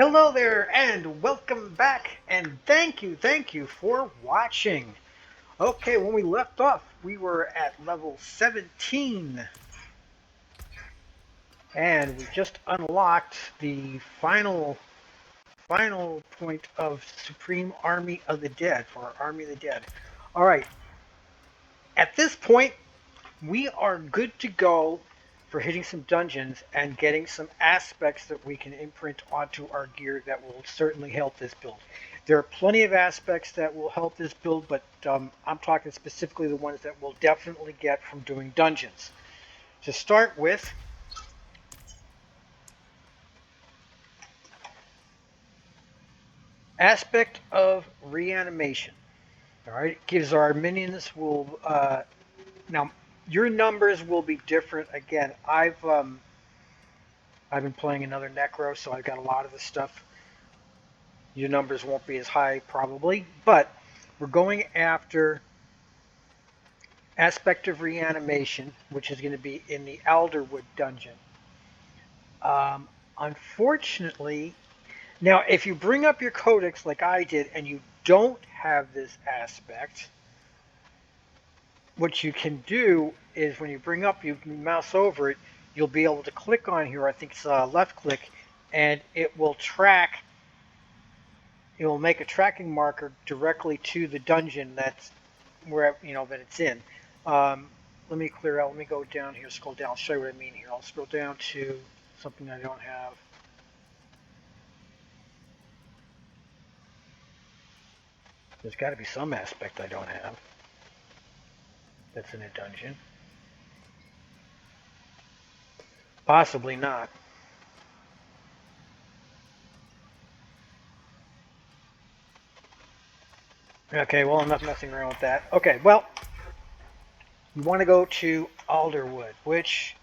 Hello there and welcome back and thank you for watching. Okay, when we left off, we were at level 17 and we just unlocked the final point of Supreme Army of the Dead for our Army of the Dead. All right, at this point, we are good to go for hitting some dungeons and getting some aspects that we can imprint onto our gear that will certainly help this build. There are plenty of aspects that will help this build, but I'm talking specifically the ones that we'll definitely get from doing dungeons. To start with, aspect of reanimation. All right, it gives our minions will now your numbers will be different. Again, I've been playing another Necro, so I've got a lot of the stuff. Your numbers won't be as high probably, but we're going after aspect of reanimation, which is going to be in the Alderwood dungeon. Unfortunately, now if you bring up your codex like I did and you don't have this aspect, what you can do is when you bring up, you mouse over it, you'll be able to click on here. I think it's left click, and it will track. It will make a tracking marker directly to the dungeon that's where that it's in. Let me clear out. Let me go down here. Scroll down. I'll show you what I mean here. I'll scroll down to something I don't have. There's got to be some aspect I don't have that's in a dungeon. Possibly not. Okay, well, I'm not messing around with that. Okay, well, you want to go to Alderwood, which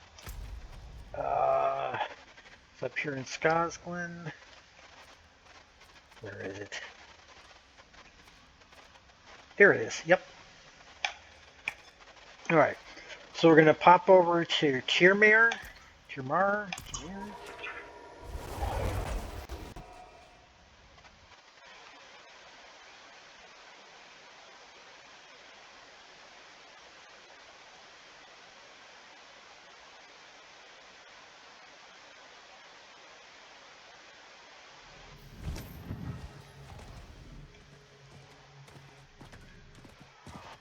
is up here in Scotland. Where is it? Here it is. Yep. All right. So we're going to pop over to Tiermare.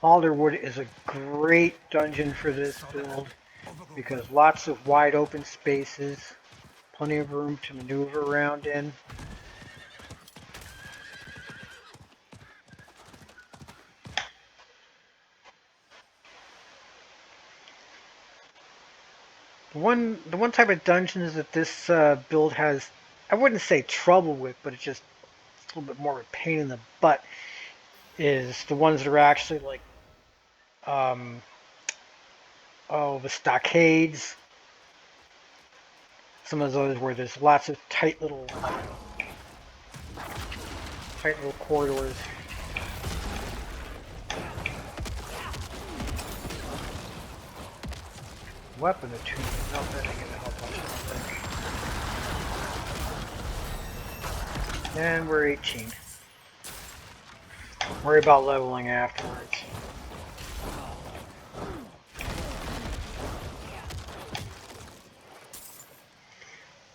Alderwood is a great dungeon for this build because lots of wide open spaces, plenty of room to maneuver around in. The one type of dungeons that this build has, I wouldn't say trouble with, but it's just a little bit more of a pain in the butt, is the ones that are actually like the stockades. Some of those where there's lots of tight little corridors. Weapon attunement. No, that ain't gonna help us, I don't think. And we're 18. Worry about leveling afterwards.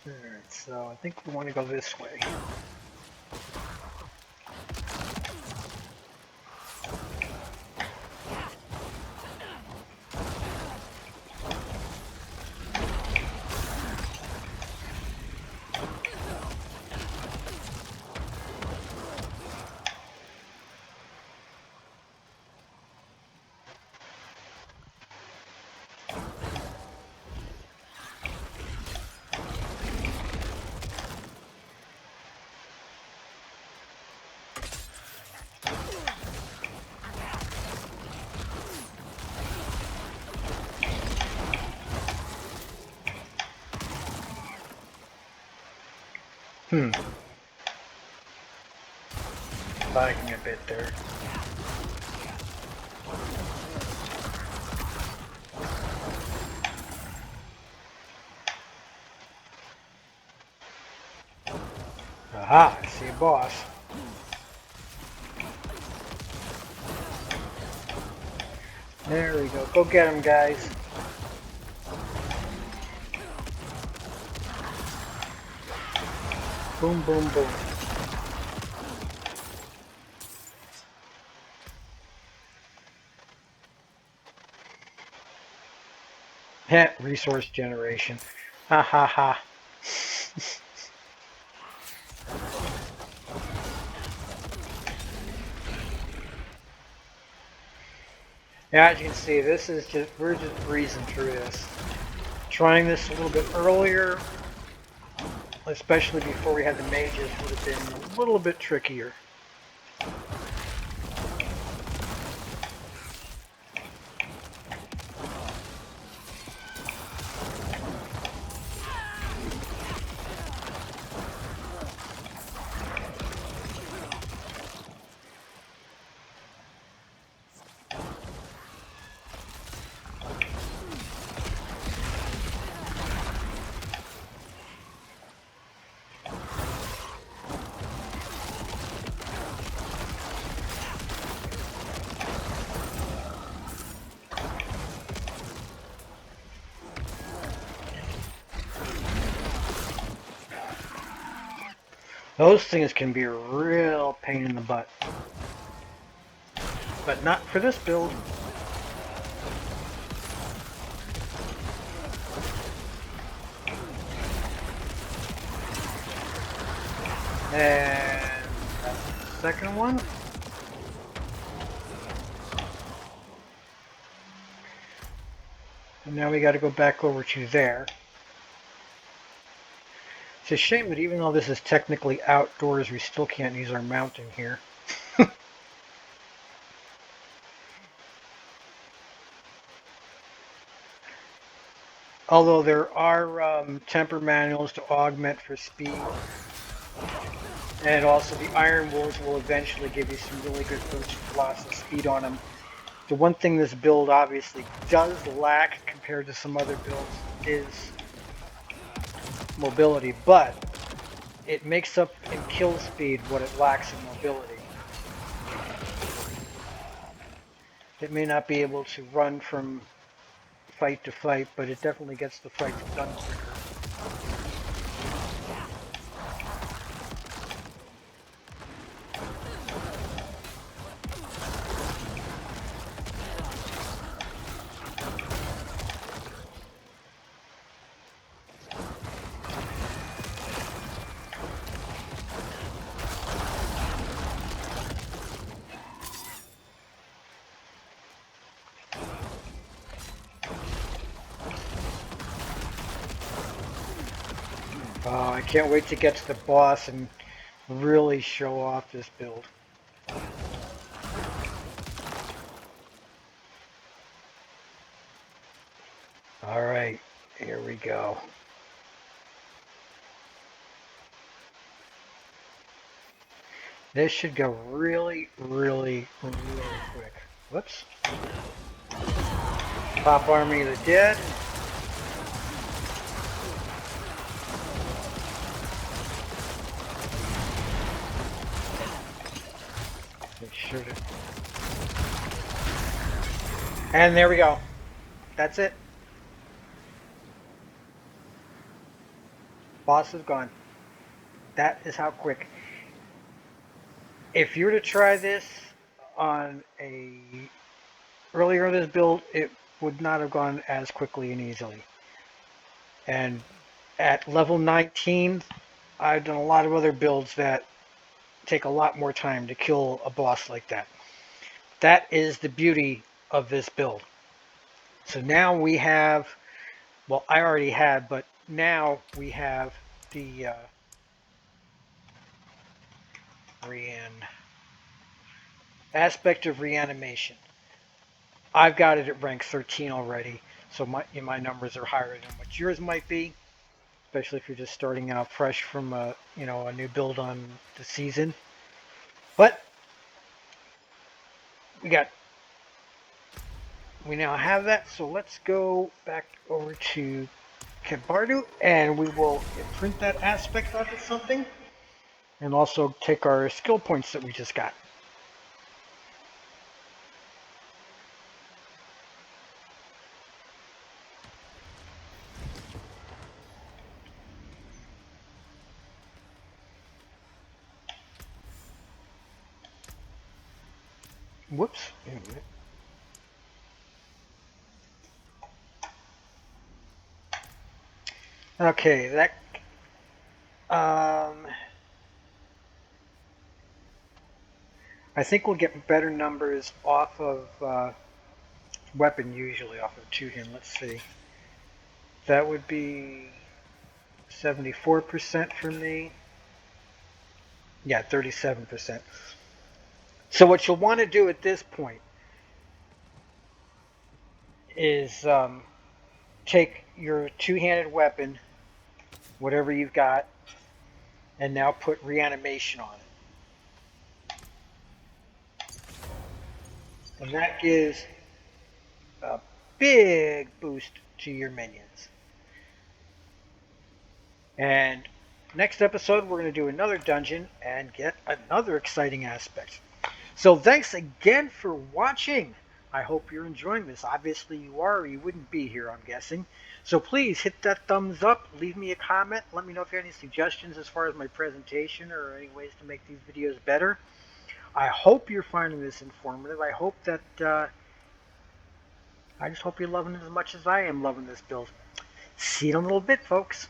Alright, so I think we want to go this way. Lagging a bit there. Aha, I see a boss. There we go. Go get him, guys. Boom, boom, boom. Heh, resource generation. Ha ha ha. Yeah, as you can see, this is just, we're just breezing through this. Trying this a little bit earlier, especially before we had the mages, would have been a little bit trickier. Those things can be a real pain in the butt. But not for this build. And that's the second one. And now we got to go back over to there. It's a shame that even though this is technically outdoors, we still can't use our mountain here. Although there are temper manuals to augment for speed. And also the iron wolves will eventually give you some really good boost velocity speed on them. The one thing this build obviously does lack compared to some other builds is mobility, but it makes up in kill speed what it lacks in mobility. It may not be able to run from fight to fight, but it definitely gets the fights done quicker. I can't wait to get to the boss and really show off this build. Alright, here we go. This should go really, really, really quick. Whoops. Pop Army of the Dead. And there we go. That's it. Boss is gone. That is how quick. If you were to try this on a earlier in this build, it would not have gone as quickly and easily. And at level 19, I've done a lot of other builds that take a lot more time to kill a boss like that. That is the beauty of this build. So now we have, well, I already had, but now we have the aspect of reanimation. I've got it at rank 13 already, so my numbers are higher than what yours might be, especially if you're just starting out fresh from a new build on the season. But we now have that, so let's go back over to Kebardu and we will print that aspect onto something. and also take our skill points that we just got. Whoops. Wait a minute. Okay, that I think we'll get better numbers off of weapon, usually off of two-hand. Let's see. That would be 74% for me. Yeah, 37%. So what you'll want to do at this point is take your two-handed weapon, whatever you've got, and now put reanimation on it. And that gives a big boost to your minions. And next episode, we're going to do another dungeon and get another exciting aspect. So thanks again for watching. I hope you're enjoying this. Obviously you are, or you wouldn't be here, I'm guessing. So please hit that thumbs up, leave me a comment, let me know if you have any suggestions as far as my presentation or any ways to make these videos better. I hope you're finding this informative. I hope that, I just hope you're loving it as much as I am loving this build. See you in a little bit, folks.